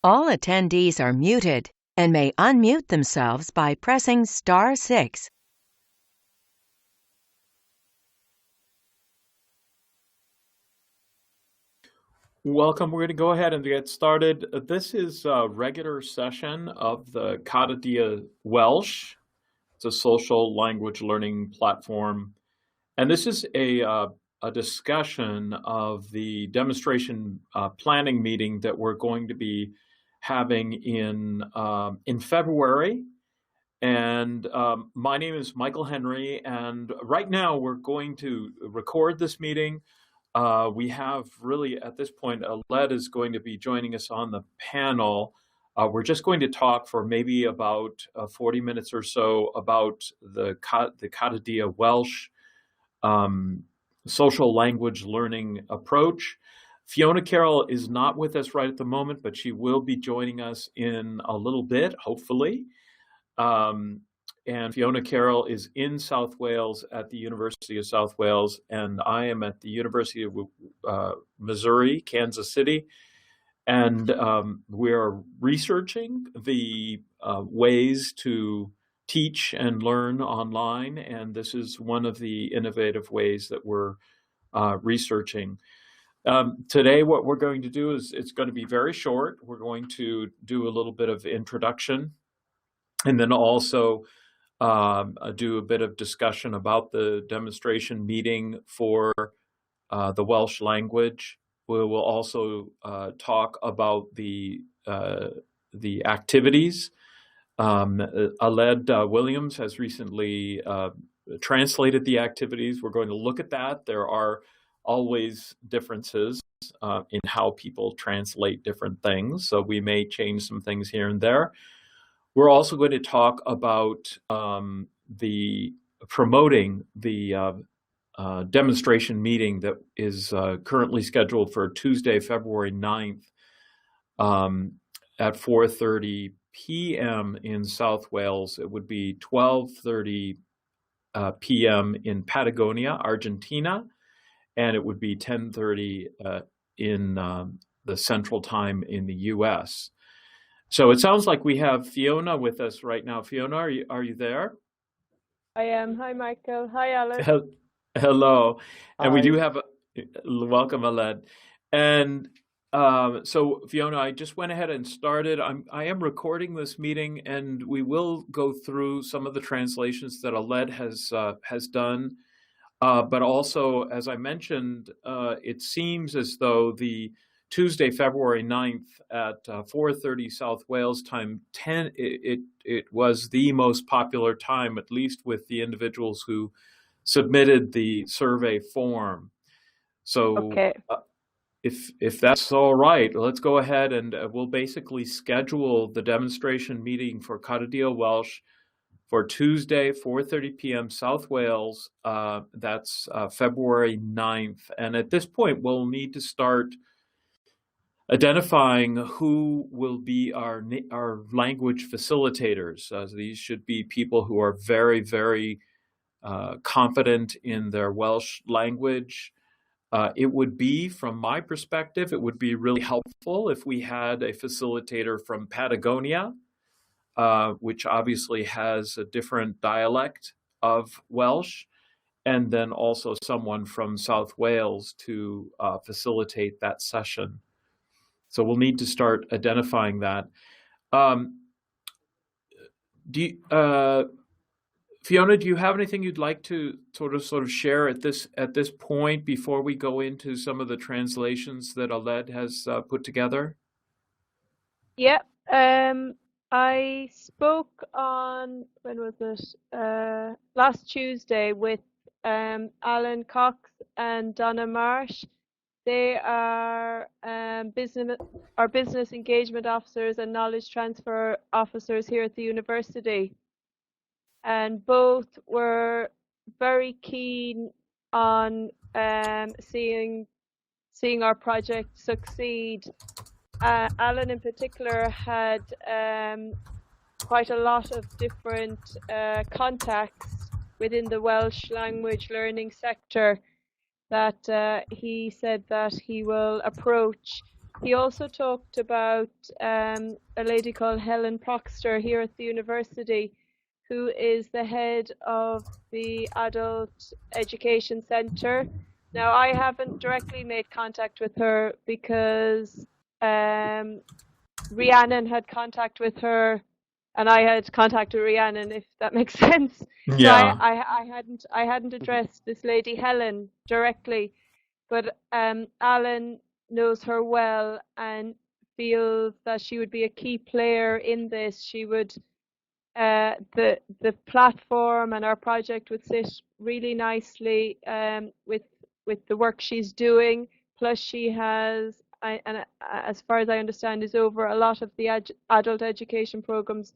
All attendees are muted and may unmute themselves by pressing *6. Welcome. We're going to go ahead and get started. This is a regular session of the Cada Día Welsh. It's a social language learning platform. And this is a discussion of the demonstration planning meeting that we're going to be having in February. And my name is Michael Henry, and right now we're going to record this meeting. We have really, at this point, Aled is going to be joining us on the panel. We're just going to talk for maybe about 40 minutes or so about the Cada Día Welsh social language learning approach. Fiona Carroll is not with us right at the moment, but she will be joining us in a little bit, hopefully. And Fiona Carroll is in South Wales at the University of South Wales, and I am at the University of Missouri, Kansas City. And we are researching the ways to teach and learn online, and this is one of the innovative ways that we're researching. Today, what we're going to do is it's going to be very short. We're going to do a little bit of introduction, and then also do a bit of discussion about the demonstration meeting for the Welsh language. We will also talk about the activities. Aled Williams has recently translated the activities. We're going to look at that. There are always differences in how people translate different things, so we may change some things here and there. We're also going to talk about promoting the demonstration meeting that is currently scheduled for Tuesday, February 9th at 4:30 p.m. in South Wales. It would be 12:30 p.m. in Patagonia, Argentina, and it would be 10:30 in the Central Time in the U.S. So it sounds like we have Fiona with us right now. Fiona, are you there? I am. Hi, Michael. Hi, Alan. Hello. Hi. And we do have welcome, Aled. And so Fiona, I just went ahead and started. I am recording this meeting, and we will go through some of the translations that Aled has done. But also, as I mentioned, it seems as though the Tuesday, February 9th at 4:30 South Wales time, it was the most popular time, at least with the individuals who submitted the survey form. So Okay. If that's all right, let's go ahead and we'll basically schedule the demonstration meeting for Cada Día Welsh for Tuesday, 4:30 p.m. South Wales. That's February 9th. And at this point, we'll need to start identifying who will be our language facilitators. These should be people who are very, very confident in their Welsh language. It would be, from my perspective, it would be really helpful if we had a facilitator from Patagonia, which obviously has a different dialect of Welsh, and then also someone from South Wales to facilitate that session. So we'll need to start identifying that. Fiona, do you have anything you'd like to sort of share at this point before we go into some of the translations that Aled has put together? Yeah. I spoke on, when was it? Last Tuesday with Alan Cox and Donna Marsh. They are business engagement officers and knowledge transfer officers here at the university. And both were very keen on seeing our project succeed. Alan in particular had quite a lot of different contacts within the Welsh language learning sector that he said that he will approach He also talked about a lady called Helen Proctor here at the university, who is the head of the Adult Education Centre. Now, I haven't directly made contact with her because Rhiannon had contact with her, and I had contact with Rhiannon, if that makes sense. So Yeah. I hadn't addressed this lady Helen directly, but Alan knows her well and feels that she would be a key player in this. She would the platform and our project would sit really nicely with the work she's doing. Plus, she has, and as far as I understand, is over a lot of the adult education programs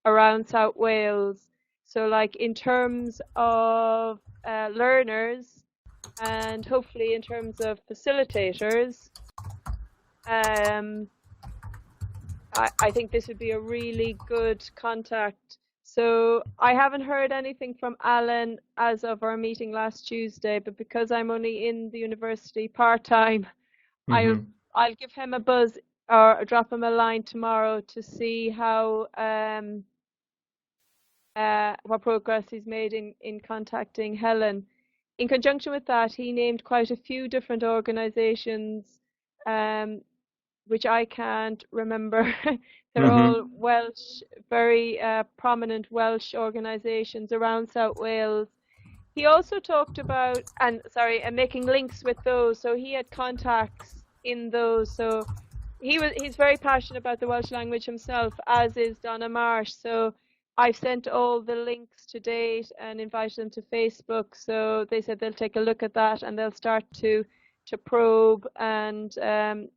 around South Wales. So, like in terms of learners, and hopefully in terms of facilitators, I think this would be a really good contact. So I haven't heard anything from Alan as of our meeting last Tuesday, but because I'm only in the university part-time, I'll Mm-hmm. I'll give him a buzz or drop him a line tomorrow to see how what progress he's made in contacting Helen. In conjunction with that, he named quite a few different organizations, which I can't remember. They're all Mm-hmm. Welsh, very prominent Welsh organizations around South Wales. He also talked about, and making links with those. So he had contacts in those. So he's very passionate about the Welsh language himself, as is Donna Marsh. So I've sent all the links to date and invited them to Facebook. So they said they'll take a look at that and they'll start to probe and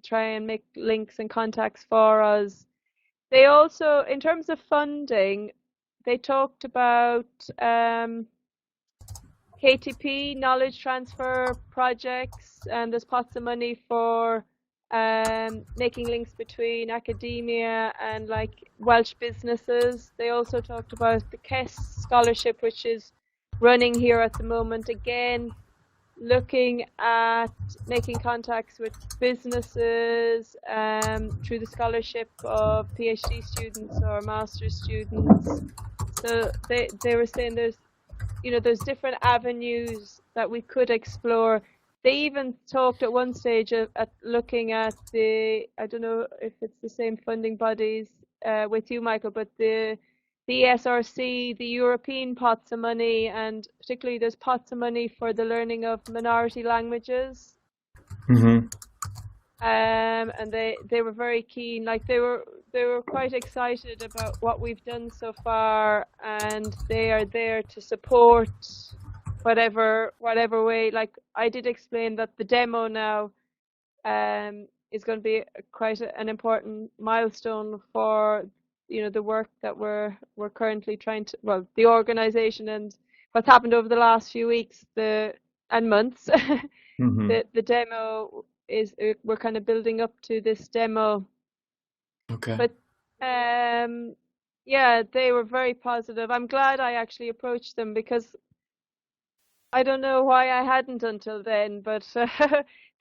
try and make links and contacts for us. They also, in terms of funding, they talked about KTP, knowledge transfer projects, and there's pots of money for making links between academia and like Welsh businesses. They also talked about the KES scholarship, which is running here at the moment. Again, looking at making contacts with businesses through the scholarship of PhD students or master's students. So they were saying there's different avenues that we could explore. They even talked at one stage at looking at I don't know if it's the same funding bodies with you, Michael, but the ESRC, the European pots of money, and particularly there's pots of money for the learning of minority languages. Mm-hmm. And they were very keen. Like they were quite excited about what we've done so far, and they are there to support whatever way. Like I did explain that the demo now is going to be quite an important milestone for the work that we're currently trying to, well, the organization and what's happened over the last few weeks and months. Mm-hmm. The demo is, we're kind of building up to this demo. Okay. But yeah, they were very positive. I'm glad I actually approached them because I don't know why I hadn't until then, but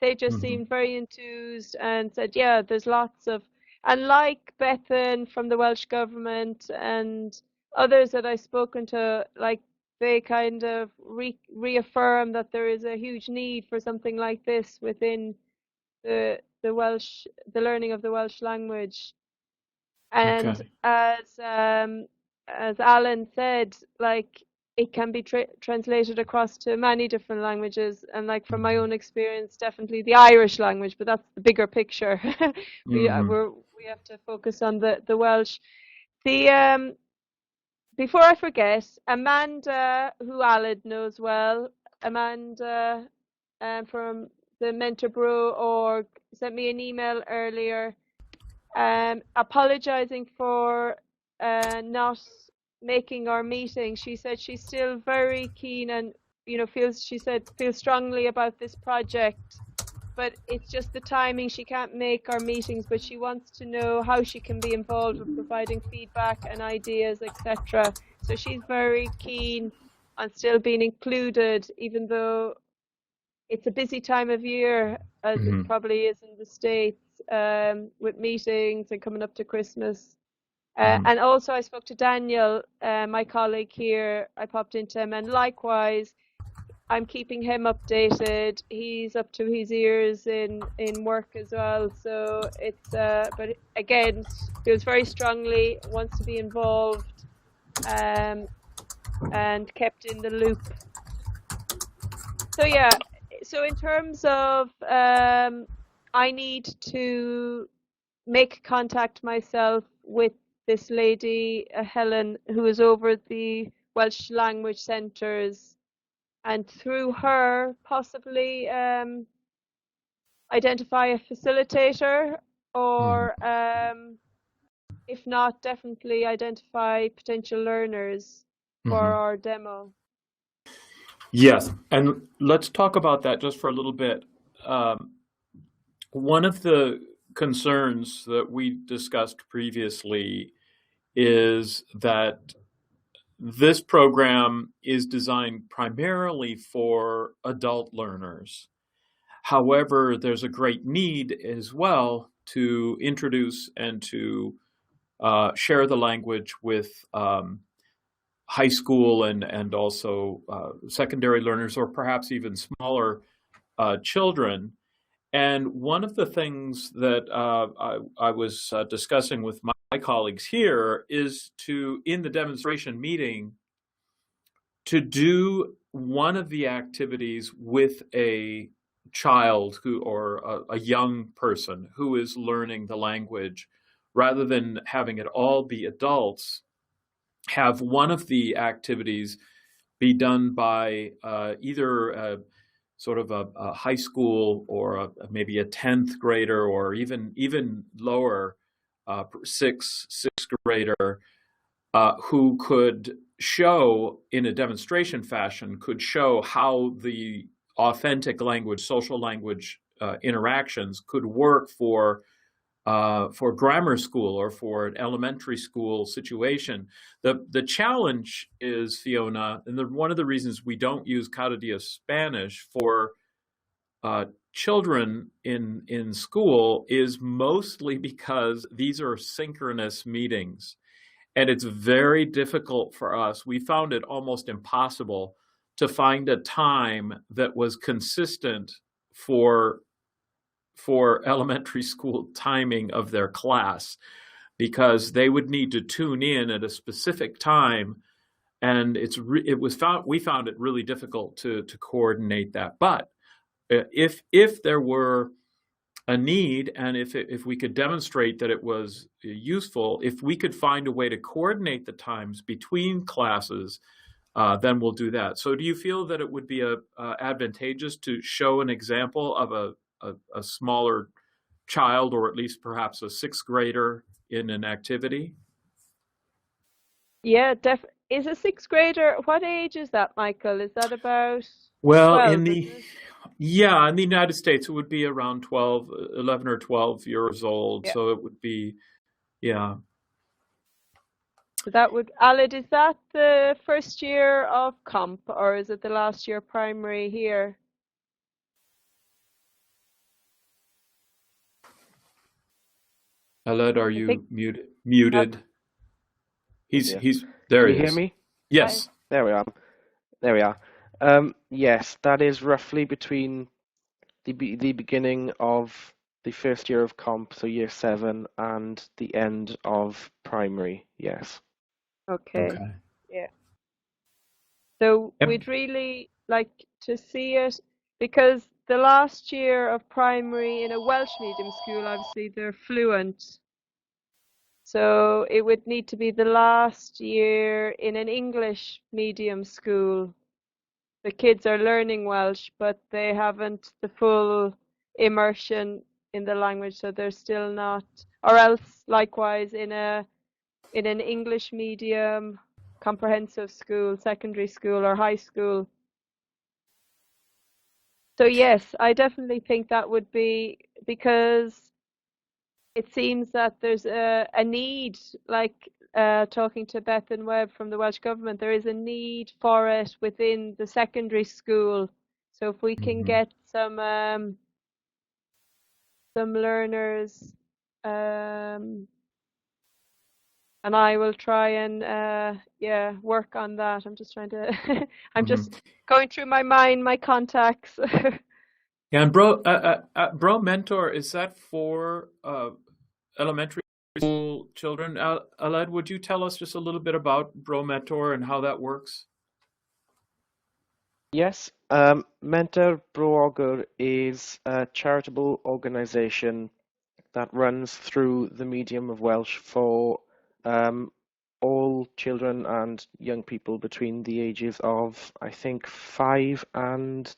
they just Mm-hmm. seemed very enthused and said, yeah, there's lots of, and like Bethan from the Welsh Government and others that I've spoken to, like they kind of reaffirm that there is a huge need for something like this within the Welsh, the learning of the Welsh language. And Okay. as Alan said, like it can be translated across to many different languages, and like from my own experience, definitely the Irish language, but that's the bigger picture. we have to focus on the Welsh. The before I forget, Amanda, who Alan knows well, Amanda from the Mentor Bro org, sent me an email earlier apologizing for not making our meeting. She said she's still very keen and feels strongly about this project, but it's just the timing. She can't make our meetings, but she wants to know how she can be involved with providing feedback and ideas, etc. So she's very keen on still being included, even though it's a busy time of year, as it probably is in the States. with meetings and coming up to Christmas. And also I spoke to Daniel, my colleague here. I popped into him, and likewise, I'm keeping him updated. He's up to his ears in work as well. So it's but again, feels very strongly, wants to be involved, and kept in the loop. So yeah, so in terms of I need to make contact myself with this lady, Helen, who is over the Welsh language centres, and through her possibly identify a facilitator, or if not, definitely identify potential learners for our demo. Yes, and let's talk about that just for a little bit. One of the concerns that we discussed previously is that this program is designed primarily for adult learners. However, there's a great need as well to introduce and to share the language with high school and also secondary learners, or perhaps even smaller children. And one of the things that I was discussing with my colleagues here is to, in the demonstration meeting, to do one of the activities with a child who, or a young person who is learning the language, rather than having it all be adults. Have one of the activities be done by either sort of a high school, or maybe a 10th grader, or even lower, sixth grader, who could show in a demonstration fashion, could show how the authentic language, social language interactions could work for grammar school or for an elementary school situation. The challenge is, Fiona, and one of the reasons we don't use Cada Día Spanish for children in school is mostly because these are synchronous meetings. And it's very difficult for us. We found it almost impossible to find a time that was consistent for elementary school timing of their class, because they would need to tune in at a specific time, and we found it really difficult to coordinate that. But if there were a need, and if we could demonstrate that it was useful, if we could find a way to coordinate the times between classes, then we'll do that. So do you feel that it would be advantageous to show an example of a smaller child, or at least perhaps a sixth grader, in an activity? Yeah, is a sixth grader, what age is that, Michael? Is that about Well, 12, in the United States, it would be around 11 or 12 years old. Yeah. So it would be, yeah. So that would, Alid, is that the first year of comp, or is it the last year primary here? Aled, are you muted? He's there. Can you hear me? Yes. Hi. There we are. Yes, that is roughly between the beginning of the first year of comp, so year 7, and the end of primary. Yes. Okay. Yeah. So Yep. we'd really like to see it, because the last year of primary in a Welsh medium school, obviously they're fluent. So it would need to be the last year in an English medium school. The kids are learning Welsh, but they haven't the full immersion in the language, so they're still not, or else likewise in an English medium comprehensive school, secondary school or high school. So yes, I definitely think that would be, because it seems that there's a need, like talking to Beth and Webb from the Welsh Government, there is a need for it within the secondary school. So if we can get some some learners, and I will try and work on that. I'm just trying to I'm just going through my mind, my contacts. Yeah, and Bro Mentor, is that for elementary school children? Aled, would you tell us just a little bit about Bro Mentor and how that works? Yes, Mentor Bro is a charitable organisation that runs through the medium of Welsh for all children and young people between the ages of, I think, 5 and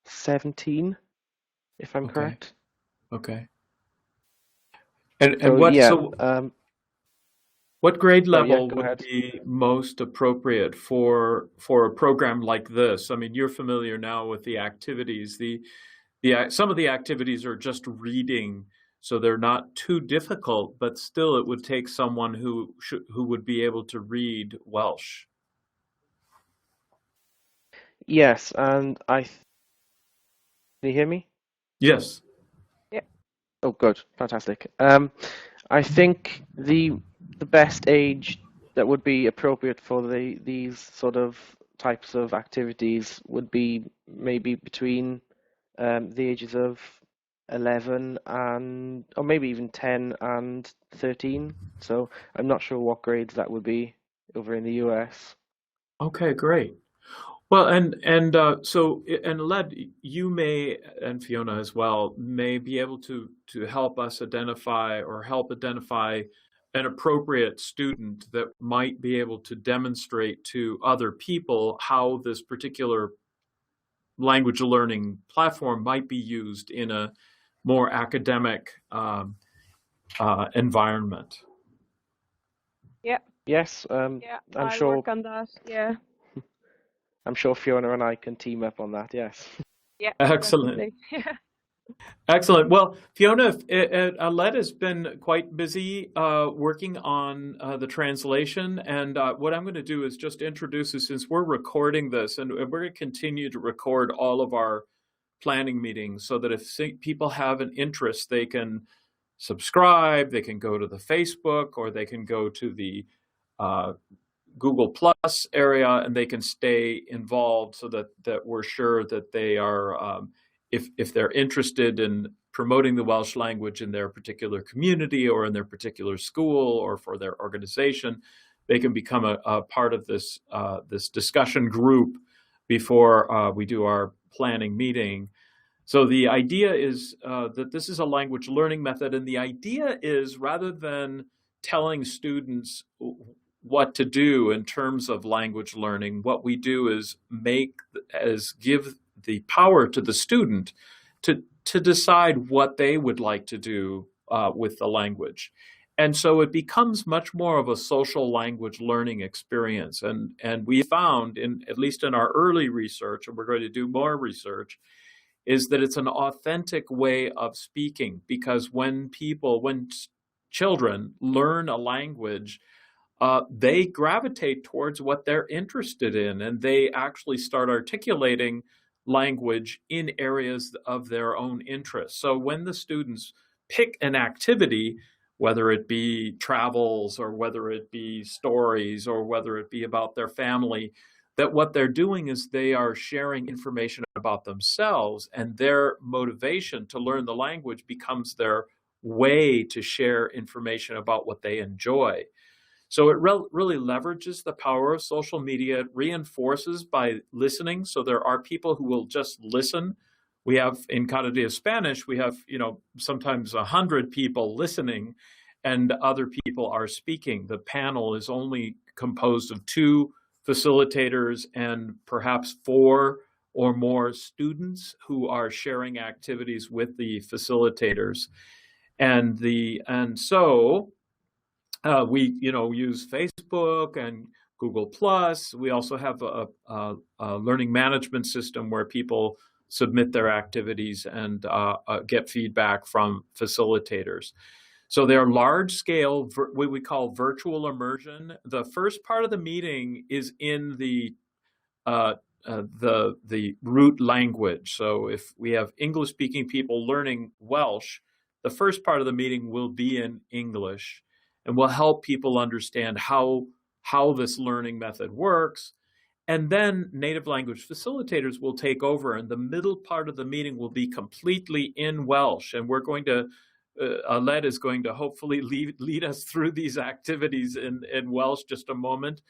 17, if I'm correct. Okay. And So what yeah, what grade level go would ahead. be most appropriate for a program like this? I mean, you're familiar now with the activities. Some of the activities are just reading, so they're not too difficult, but still it would take someone who would be able to read Welsh. Yes, and can you hear me? Yes. Yeah. Oh, good, fantastic. I think the best age that would be appropriate for these sort of types of activities would be maybe between the ages of 11 and, or maybe even 10 and 13. So I'm not sure what grades that would be over in the US. Okay, great. Well, and Led, you may, and Fiona as well, may be able to help us identify an appropriate student that might be able to demonstrate to other people how this particular language learning platform might be used in a more academic environment. Yeah. Yes, Yeah, I'm I'll sure. work on that. Yeah. I'm sure Fiona and I can team up on that. Yes. Yeah. Excellent. Definitely. Excellent. Well, Fiona, Aled has been quite busy working on the translation. And what I'm going to do is just introduce you, since we're recording this, and we're going to continue to record all of our planning meetings so that if people have an interest, they can subscribe, they can go to the Facebook, or they can go to the Google Plus area, and they can stay involved so that we're sure that they are, if they're interested in promoting the Welsh language in their particular community or in their particular school or for their organization, they can become a part of this discussion group before we do our planning meeting. So the idea is that this is a language learning method, and the idea is, rather than telling students what to do in terms of language learning, what we do is give the power to the student to decide what they would like to do with the language. And so it becomes much more of a social language learning experience. And we found, at least in our early research, and we're going to do more research, is that it's an authentic way of speaking, because when children learn a language, they gravitate towards what they're interested in, and they actually start articulating language in areas of their own interest. So when the students pick an activity, whether it be travels or whether it be stories or whether it be about their family, that what they're doing is they are sharing information about themselves, and their motivation to learn the language becomes their way to share information about what they enjoy. So it really leverages the power of social media. It reinforces by listening. So there are people who will just listen. We have, in Cada Día Spanish, we have, sometimes 100 people listening and other people are speaking. The panel is only composed of 2 facilitators and perhaps 4 or more students who are sharing activities with the facilitators. So we, use Facebook and Google Plus. We also have a learning management system where people submit their activities and get feedback from facilitators. So they're large scale, what we call virtual immersion. The first part of the meeting is in the root language. So if we have English speaking people learning Welsh, the first part of the meeting will be in English, and will help people understand how this learning method works. And then native language facilitators will take over, and the middle part of the meeting will be completely in Welsh. And we're going to, Aled is going to hopefully lead us through these activities in Welsh just a moment.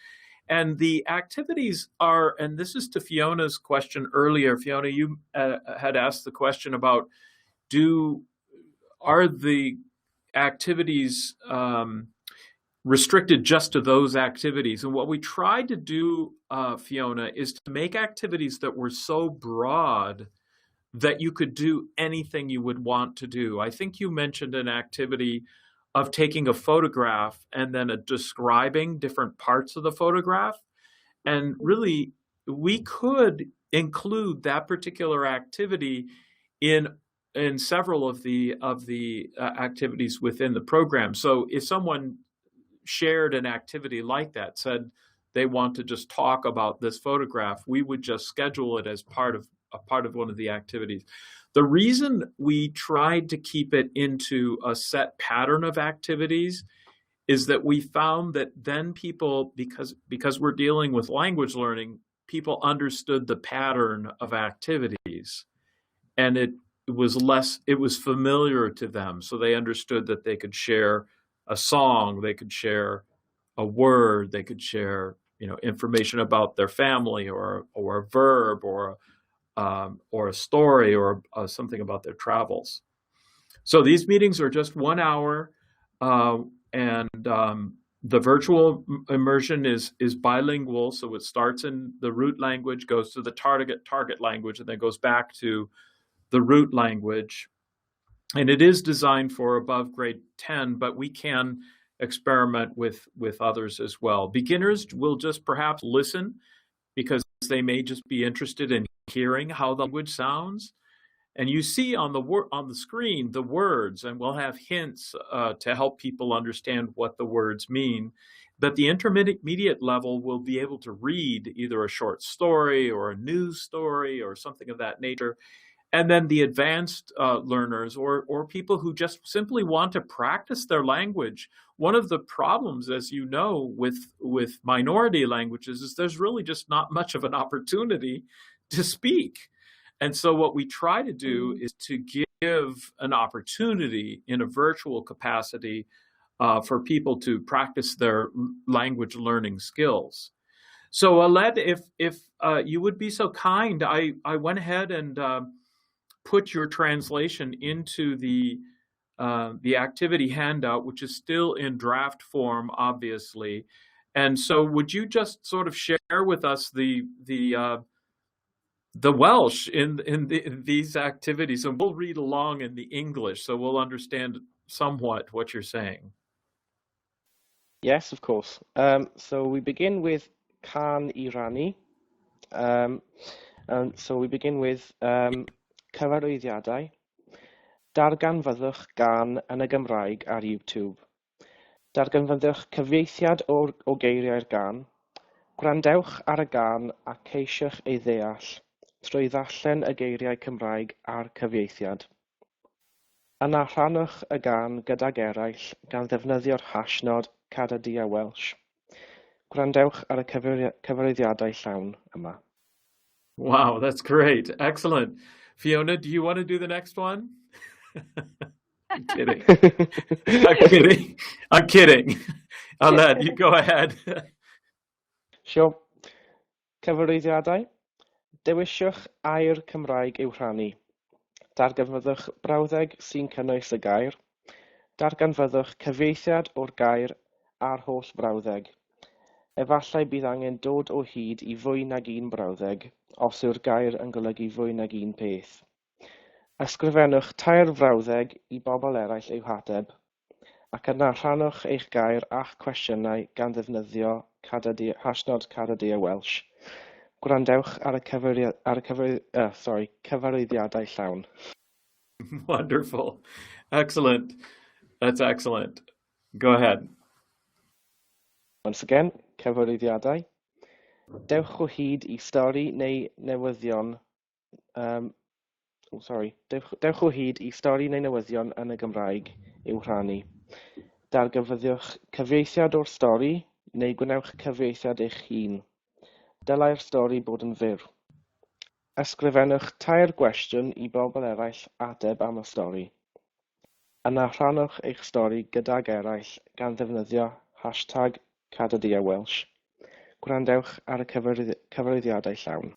And the activities are, and this is to Fiona's question earlier. Fiona, you had asked the question about, are the activities restricted just to those activities? And what we tried to do, Fiona, is to make activities that were so broad that you could do anything you would want to do. I think you mentioned an activity of taking a photograph and then describing different parts of the photograph. And really, we could include that particular activity in several of the activities within the program. So if someone shared an activity like that, said they want to just talk about this photograph, we would just schedule it as part of one of the activities. The reason we tried to keep it into a set pattern of activities is that we found that then people, because we're dealing with language learning, people understood the pattern of activities, and it was familiar to them. So they understood that they could share a song, they could share a word, they could share, information about their family, or a verb, or a story, or something about their travels. So these meetings are just 1 hour, and the virtual immersion is bilingual. So it starts in the root language, goes to the target language, and then goes back to the root language. And it is designed for above grade 10, but we can experiment with others as well. Beginners will just perhaps listen, because they may just be interested in hearing how the language sounds. And you see on the screen the words, and we'll have hints to help people understand what the words mean. But the intermediate level will be able to read either a short story or a news story or something of that nature. And then the advanced learners, or people who just simply want to practice their language. One of the problems, as you know, with minority languages is there's really just not much of an opportunity to speak. And so what we try to do is to give an opportunity in a virtual capacity for people to practice their language learning skills. So Aled, if you would be so kind, I went ahead and put your translation into the activity handout, which is still in draft form, obviously. And so would you just sort of share with us the Welsh in these activities, and we'll read along in the English, so we'll understand somewhat what you're saying. Yes, of course. So we begin with Can I rannu. And so we begin with cyfarwyddiadau. Darganfyddwch gan yn y Gymraeg ar YouTube. Darganfyddwch cyfieithiad o geiriau'r gan. Gwrandewch ar y gan a ceisiwch ei ddeall trwy ddarllen y geiriau Cymraeg a'r cyfieithiad. Yna rhannwch y gan gydag eraill gan ddefnyddio'r hashnod Cada Día Welsh. Gwrandewch ar y cyfarwyddiadau llawn yma. Wow, that's great. Excellent. Fiona, do you want to do the next one? I'm kidding. I'm kidding. Aled, you go ahead. Sure. Cyfarwyddiadau. Dewiswch air Cymraeg i'w rhannu. Darganfyddwch brawddeg sy'n cynnwys y gair. Darganfyddwch cyfieithiad o'r gair a'r holl brawddeg. Efallai bydd angen dod o hyd I fwy nag un brawddeg, os yw'r gair yn golygu fwy nag un peth. Ysgrifennwch tair frawddeg I bobl eraill i'w hateb, ac yna rhannwch eich gair a'ch cwestiynau gan ddefnyddio hashnod Cada Día Welsh. Gwrandewch ar y cyfarwyddiadau llawn. Wonderful. Excellent. That's excellent. Go ahead. Once again, cyfarwyddiadau. Dewch o hyd I stori neu newyddion Dewch o hyd I stori neu newyddion yn y Gymraeg i'w rhannu. Dargafyddiwch cyfieithiad o'r stori neu gwnewch cyfieithiad eich hun. Dylai'r stori bod yn fyr. Ysgrifennwch tair gwestiwn I bobl eraill ateb am y stori. Yna rhannwch eich stori gydag eraill gan ddefnyddio #CadaDiaWelsh. Gwrandewch ar y cyfarwyddiadau llawn.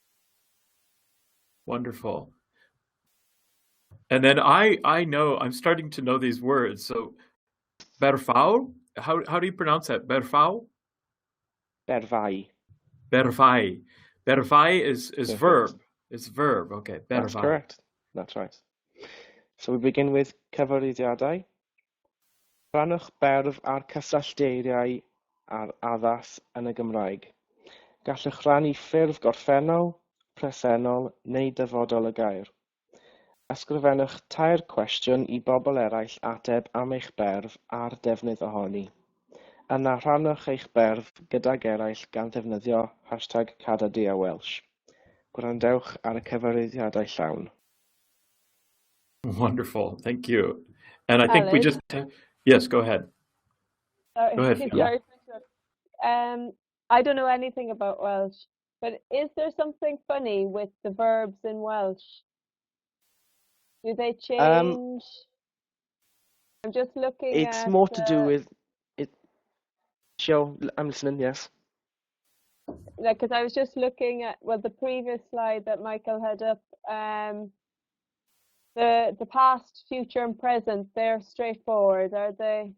Wonderful. And then I know, I'm starting to know these words. So, berfau, how do you pronounce that? Berfau? Berfau. Berfau. Berfau is Perfect. verb. It's verb. Okay, berfau. That's correct. That's right. So we begin with cyfarwyddiadau. Rhannwch berf ar cysylltiadau ar addas yn y Gymraeg. Gallwch rhannu ffurf gorffennol, presennol neu dyfodol y gair. Ysgrifennwch tair cwestiwn I bobl eraill ateb am eich berf a'r defnydd ohoni. Yna rhannwch eich berf gydag eraill gan ddefnyddio #CadaDiaWelsh. Gwrandewch ar y cyfarwyddiadau llawn. Wonderful. Thank you. And I think we Alex? just, yes, go ahead. Sorry. Go ahead, Fiona. Sorry. I don't know anything about Welsh, but is there something funny with the verbs in Welsh? Do they change? I'm just looking It's at... more to do with it. Sure, I'm listening, yes. Like, because I was just looking at, well, the previous slide that Michael had up, the past, future, and present, they're straightforward, are they?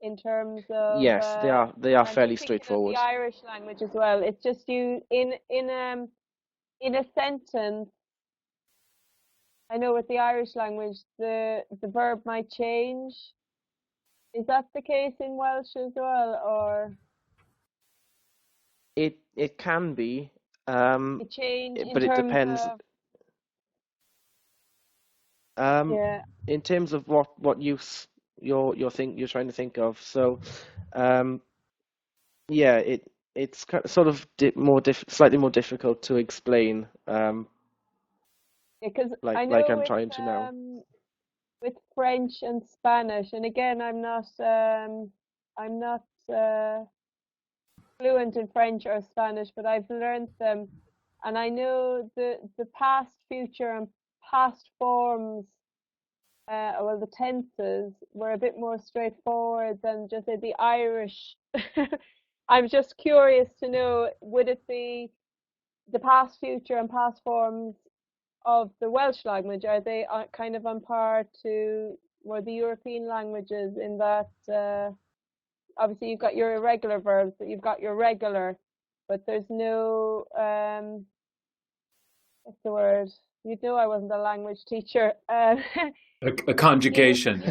In terms of... Yes, they are. They are I'm fairly just thinking of straightforward. the Irish language as well. It's just you in a sentence. I know with the Irish language, the verb might change. Is that the case in Welsh as well, or It can be, it change in but it terms depends. of yeah. In terms of what use you're trying to think of. So, yeah, it's sort of slightly more difficult to explain. Because like I know I'm with, trying to now. With French and Spanish, and again, I'm not fluent in French or Spanish, but I've learned them, and I know the past, future, and past forms. Well, the tenses were a bit more straightforward than just the Irish. I'm just curious to know, would it be the past, future, and past forms of the Welsh language? Are they kind of on par to more the European languages in that obviously you've got your irregular verbs, but you've got your regular, but there's no what's the word? You know, I wasn't a language teacher. A conjugation.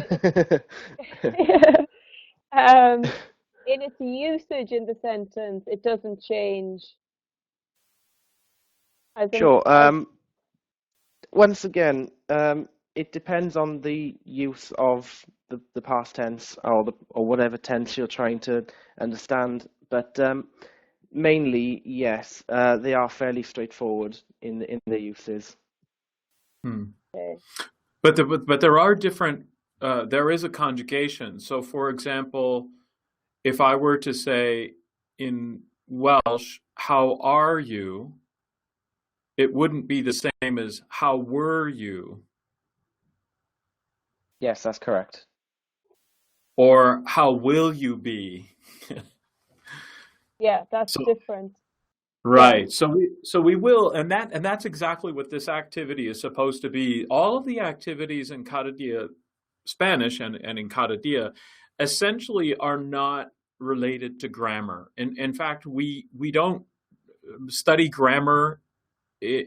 In its usage in the sentence, it doesn't change. Sure. Once again, it depends on the use of the past tense or whatever tense you're trying to understand. But mainly, yes, they are fairly straightforward in their uses. Okay. But there are different. There is a conjugation. So, for example, if I were to say in Welsh, "How are you?" it wouldn't be the same as "How were you?" Yes, that's correct. Or "How will you be?" Yeah, that's different. Right. So we will, and that's exactly what this activity is supposed to be. All of the activities in Cada Día Spanish and in Cada Día essentially are not related to grammar. In fact, we don't study grammar in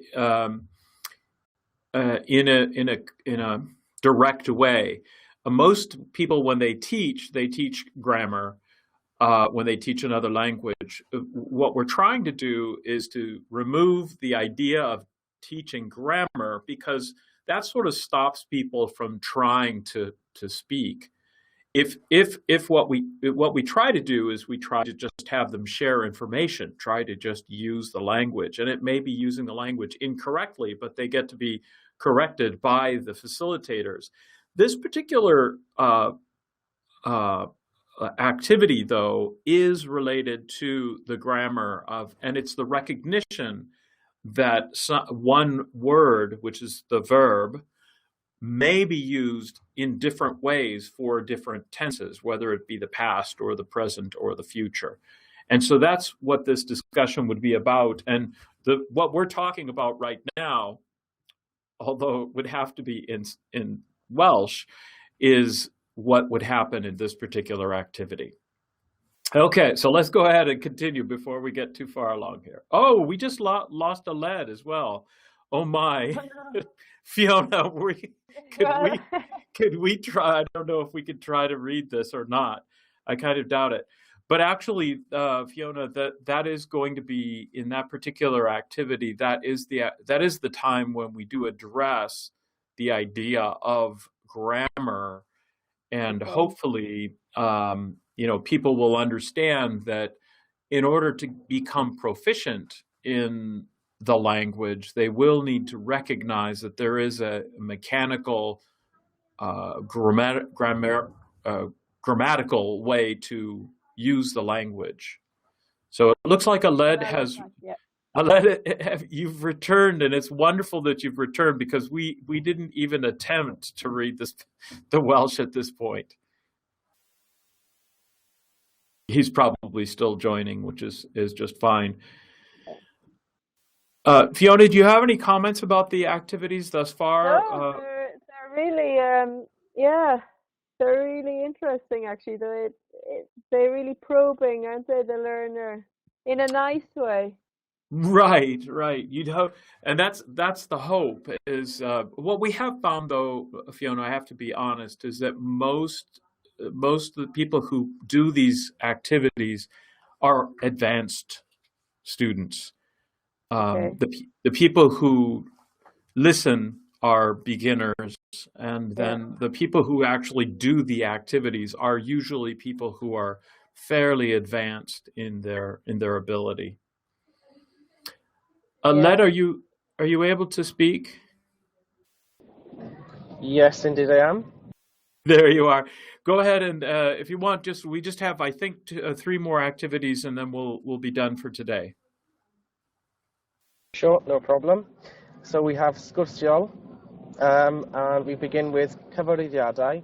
a direct way. Most people, when they teach grammar. When they teach another language, what we're trying to do is to remove the idea of teaching grammar, because that sort of stops people from trying to speak. if what we try to do is we try to just have them share information, try to just use the language, and it may be using the language incorrectly, but they get to be corrected by the facilitators. This particular activity, though, is related to the grammar and it's the recognition that one word, which is the verb, may be used in different ways for different tenses, whether it be the past or the present or the future. And so that's what this discussion would be about. And what we're talking about right now, although it would have to be in Welsh, is what would happen in this particular activity. Okay, so let's go ahead and continue before we get too far along here. Oh, we just lost a lead as well. Oh my. Fiona, could we try? I don't know if we could try to read this or not. I kind of doubt it. But actually, Fiona, that is going to be in that particular activity. That is the time when we do address the idea of grammar, and hopefully, people will understand that in order to become proficient in the language, they will need to recognize that there is a mechanical, grammatical way to use the language. So it looks like you've returned, and it's wonderful that you've returned, because we didn't even attempt to read the Welsh at this point. He's probably still joining, which is just fine. Fiona, do you have any comments about the activities thus far? No, they're really, they're really interesting. Actually, they're really probing, aren't they, the learner, in a nice way. Right. And that's the hope. Is what we have found, though, Fiona, I have to be honest, is that most of the people who do these activities are advanced students. The people who listen are beginners, and then the people who actually do the activities are usually people who are fairly advanced in their ability. Led, are you able to speak? Yes, indeed I am. There you are. Go ahead, and if you want, we just have, I think, 3 more activities, and then we'll be done for today. Sure, no problem. So we have sgwrsiol, and we begin with cyfarwyddiadau.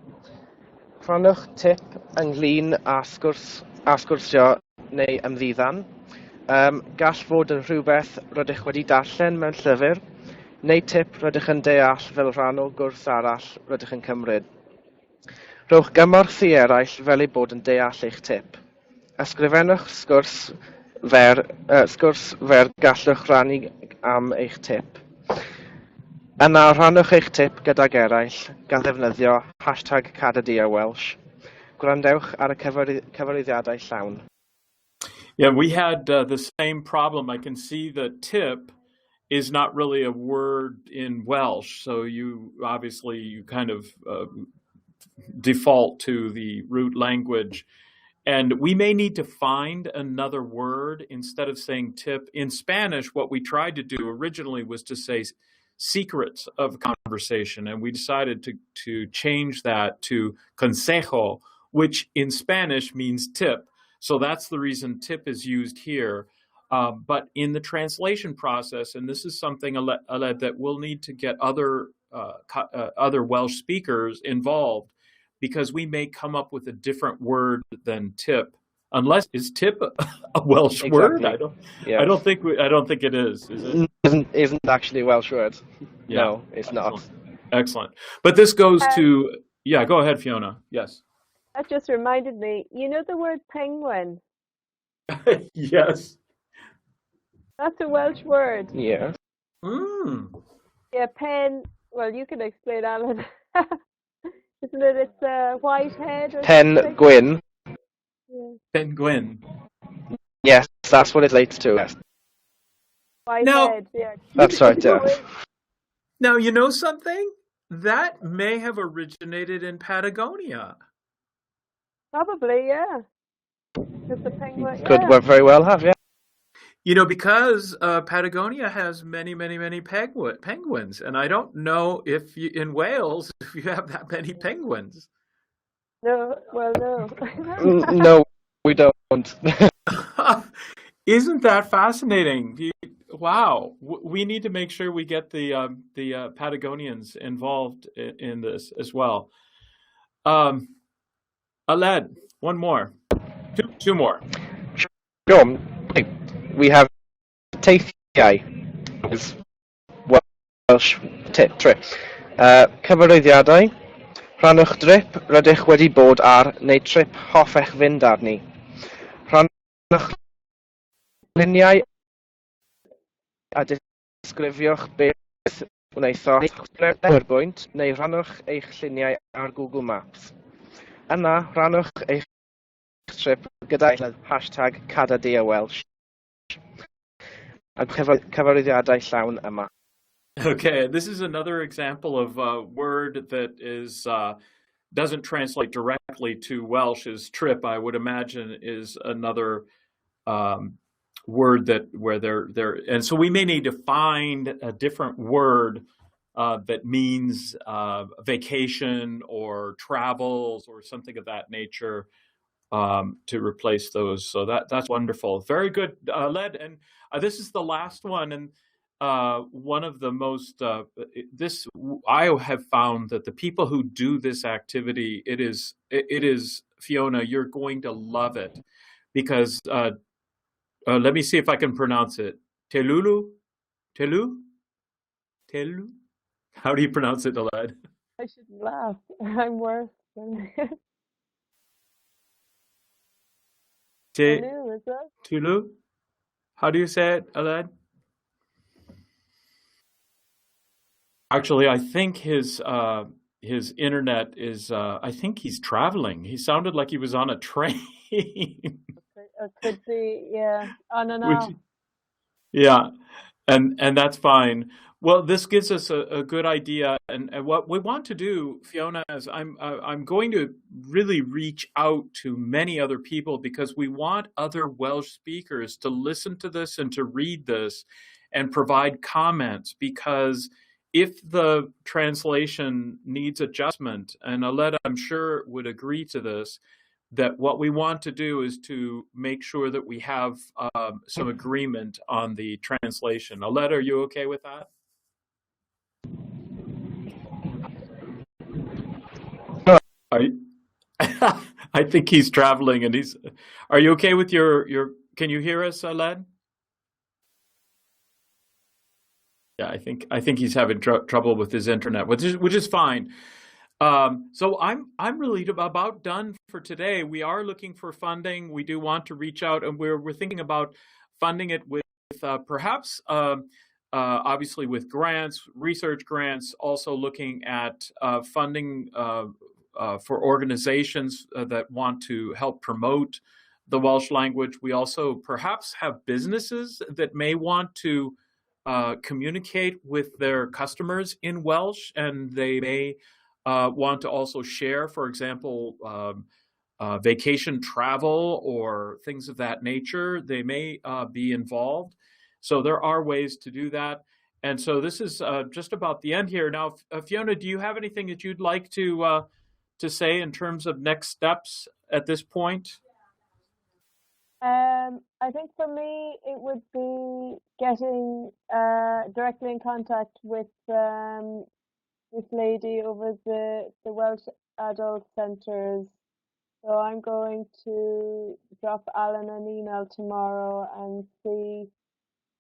Rhannwch tip ynglyn â sgwrsio neu ymddiddan. Gall fod yn rhywbeth rydych wedi darllen mewn llyfr, neu tip rydych yn deall fel rhan o gwrs arall rydych yn cymryd. Rhowch gymorth i eraill fel ei bod yn deall eich tip. Ysgrifennwch sgwrs fer gallwch rannu am eich tip. Yna rhannwch eich tip gydag eraill gan ddefnyddio #CadaDiaWelsh. Gwrandewch ar y cyfarwyddiadau llawn. Yeah, we had the same problem. I can see that tip is not really a word in Welsh, so you kind of default to the root language. And we may need to find another word instead of saying tip. In Spanish, what we tried to do originally was to say secrets of conversation, and we decided to change that to consejo, which in Spanish means tip. So that's the reason tip is used here. But in the translation process, and this is something, Aled, that we'll need to get other Welsh speakers involved, because we may come up with a different word than tip. Unless, is tip a Welsh word? I don't think it is. Is it? Isn't actually a Welsh word. Yeah. No, it's not. Excellent. But this goes to, go ahead, Fiona. Yes. That just reminded me, you know the word penguin? Yes. That's a Welsh word. Yeah. Yeah, well, you can explain, Alan. Isn't it? It's a white head or Penguin. Yeah. Penguin. Yes, that's what it relates to. Yes. White head, yeah. That's right, yeah. Now, you know something? That may have originated in Patagonia. Probably, yeah. Because the penguin, Could yeah. very well have, yeah. Because Patagonia has many, many, many penguins, and I don't know if in Wales if you have that many penguins. No, well, no. No, we don't. Isn't that fascinating? Wow, we need to make sure we get the Patagonians involved in this as well. Aled, one more, two more. Sure. We have teithiau, is Welsh trip. Cyfarwyddiadau. Rhannwch drip rydych wedi bod ar neu trip hoffech fynd arni. Rhannwch luniau a disgrifiwch beth wnaethoch PowerPoint neu rhannwch eich lluniau ar Google Maps. Yna, rhannwch eich trip gyda hashtag Cada Día Welsh a cyfarwyddiadau llawn yma. Okay, this is another example of a word that is doesn't translate directly to Welsh. As trip, I would imagine, is another word that where they're and so we may need to find a different word that means vacation or travels or something of that nature to replace those. So that's wonderful. Very good, Led. And this is the last one. And one of the most, I have found that the people who do this activity, it is, Fiona, you're going to love it because, let me see if I can pronounce it. Telu? How do you pronounce it, Aled? I shouldn't laugh. I'm worse. Telu, is it? Tulu? How do you say it, Aled? Actually, I think his internet is. I think he's traveling. He sounded like he was on a train. It could be, yeah, on and Which, off. yeah, and that's fine. Well, this gives us a good idea, and what we want to do, Fiona, is I'm going to really reach out to many other people because we want other Welsh speakers to listen to this and to read this and provide comments because if the translation needs adjustment, and Aled, I'm sure, would agree to this, that what we want to do is to make sure that we have some agreement on the translation. Aled, are you okay with that? Are you? I think he's traveling, and he's. Are you okay with your? Can you hear us, Aled? Yeah, I think he's having trouble with his internet, which is fine. So I'm really about done for today. We are looking for funding. We do want to reach out, and we're thinking about funding it with perhaps obviously with grants, research grants. Also looking at funding for organizations that want to help promote the Welsh language. We also perhaps have businesses that may want to communicate with their customers in Welsh, and they may want to also share, for example, vacation travel or things of that nature. They may be involved. So there are ways to do that. And so this is just about the end here. Now, Fiona, do you have anything that you'd like to say in terms of next steps at this point? I think for me, it would be getting directly in contact with this lady over the Welsh Adult Centres. So I'm going to drop Alan an email tomorrow and see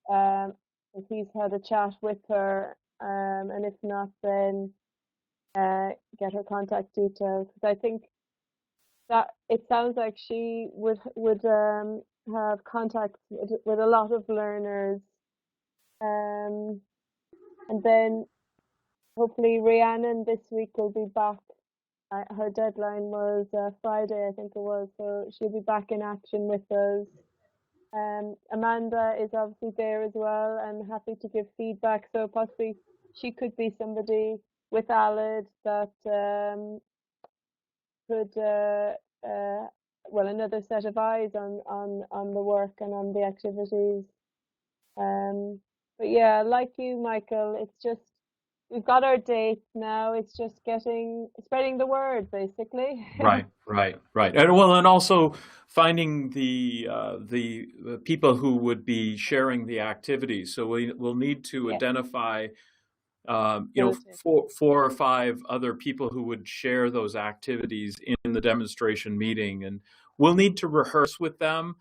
if he's had a chat with her, and if not, then get her contact details. Because I think that it sounds like she would have contacts with a lot of learners, and then hopefully Rhiannon this week will be back. Her deadline was Friday, I think it was, so she'll be back in action with us. Amanda is obviously there as well and happy to give feedback, so possibly she could be somebody with Aled that could well, another set of eyes on the work and on the activities. But yeah, like you, Michael, it's just we've got our dates now. It's just spreading the word, basically. Right. And well, and also finding the people who would be sharing the activities. So we'll need to Yeah. identify, you know, four or five other people who would share those activities in the demonstration meeting, and we'll need to rehearse with them.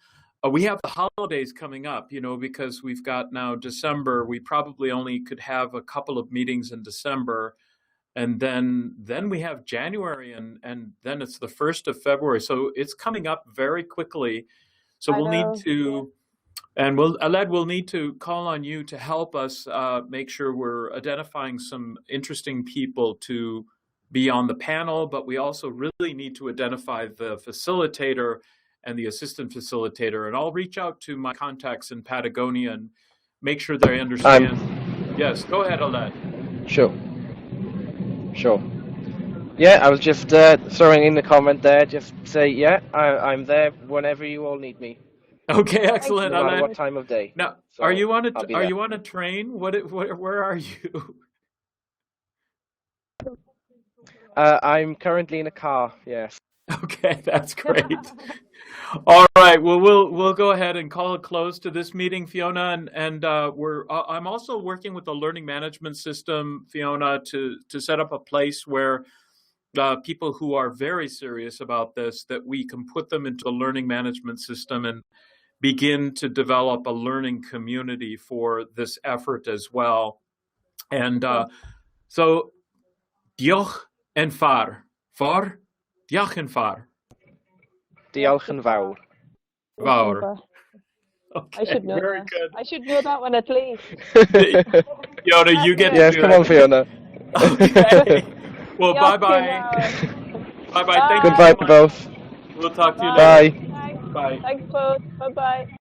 We have the holidays coming up, you know, because we've got now December. We probably only could have a couple of meetings in December, and then we have January, and then it's the 1st of February. So it's coming up very quickly. So we'll need to, and Aled, we'll need to call on you to help us make sure we're identifying some interesting people to be on the panel, but we also really need to identify the facilitator and the assistant facilitator. And I'll reach out to my contacts in Patagonia and make sure they understand. Yes, go ahead, Aled. Sure. Yeah, I was just throwing in the comment there, just say, yeah, I'm there whenever you all need me. Okay, excellent. No matter Aled. what time of day. Now, So are you on a train? Where are you? I'm currently in a car, yes. Okay, that's great. All right. Well, we'll go ahead and call a close to this meeting, Fiona, and I'm also working with the learning management system, Fiona, to set up a place where people who are very serious about this, that we can put them into a learning management system and begin to develop a learning community for this effort as well. And so, diolch en fawr. Diolch en fawr. Diolch yn fawr. Fawr. Okay, I should know very that. good. I should know that one at least. Fiona, you get Yes, to come do on, it. Fiona. Okay. Well, Diolch bye-bye. Bye-bye. Bye. Thank you Goodbye so to much. both. We'll talk to you Bye. later. Bye. Bye. Thanks both. Bye bye.